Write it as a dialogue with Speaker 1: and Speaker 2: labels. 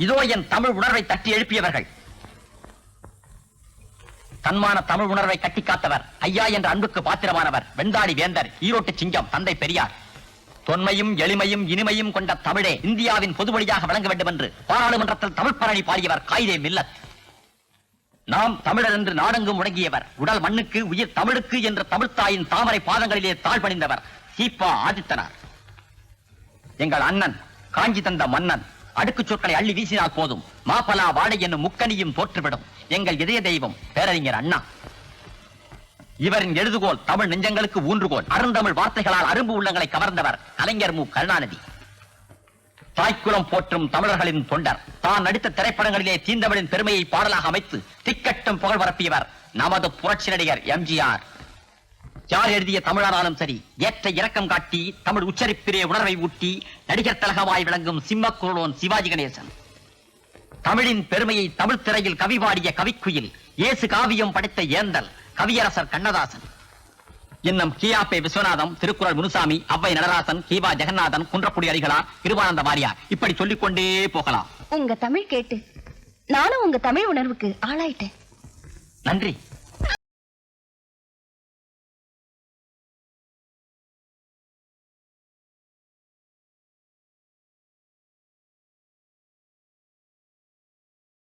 Speaker 1: இதோ என் தமிழ் உணர்வை தட்டி எழுப்பியவர்கள். தன்மான தமிழ் உணர்வை கட்டி காத்தவர், ஐயா என்ற அன்புக்கு பாத்திரமானவர், வெண்டாடி வேந்தர், ஈரோட்டு சிங்கம், தந்தை பெரியார். தொன்மையும் எளிமையும் இனிமையும் கொண்ட தமிழே இந்தியாவின் பொது வழியாக விளங்க வேண்டும் என்று பாராளுமன்றத்தில் தமிழ் பரணி பாடியவர் காயிதே மில்லத். நாம் தமிழர் என்று நாடெங்கும் முழங்கியவர், உடல் மண்ணுக்கு உயிர் தமிழுக்கு என்ற தமிழ்த்தாயின் தாமரை பாதங்களிலே தாழ் பணிந்தவர் சீபா ஆதித்தனார். எங்கள் அண்ணன், காஞ்சி தந்த மன்னன், அடுக்கு சொற்களை அள்ளி வீசினால் போதும் மாப்பலா வாழை என்னும் முக்கனியும் தோற்றுவிடும் எங்கள் இதய தெய்வம் பேரறிஞர் அண்ணா. இவரின் எழுதுகோல் தமிழ் நெஞ்சங்களுக்கு ஊன்றுகோல். அருந்தமிழ் வார்த்தைகளால் அரும்பு உள்ளங்களை கவர்ந்தவர் கலைஞர் மு. கருணாநிதி. தாய்க்குலம் போற்றும் தமிழர்களின் தொண்டர். தான் நடித்த திரைப்படங்களிலே தீந்தமிழின் பெருமையை பாடலாக அமைத்து திக்கட்டும் புகழ் பரப்பியவர் நமது புரட்சி நடிகர் எம்ஜிஆர். யார் எழுதிய தமிழானாலும் சரி, ஏற்ற இரக்கம் காட்டி தமிழ் உச்சரிப்பிலே உணர்வை ஊட்டி நடிகர் திலகமாய் விளங்கும் சிம்மக்குரலோன் சிவாஜி கணேசன். தமிழின் பெருமையை தமிழ் திரையில் கவி பாடிய கவிக்குயில், இயேசு காவியம் படைத்த ஏந்தல் கவியரசர் கண்ணதாசன். இன்னும் கியாபே விஸ்வநாதம், திருக்குறள் முனுசாமி, அவ்வை நடராசன், கீவா ஜெகநாதன், குன்றக்குடி அடிகளா, கிருபானந்த வாரியார், இப்படி சொல்லிக்கொண்டே போகலாம்.
Speaker 2: உங்க தமிழ் கேட்டு நானும் உங்க தமிழ் உணர்வுக்கு ஆளாயிட்டேன்.
Speaker 1: நன்றி.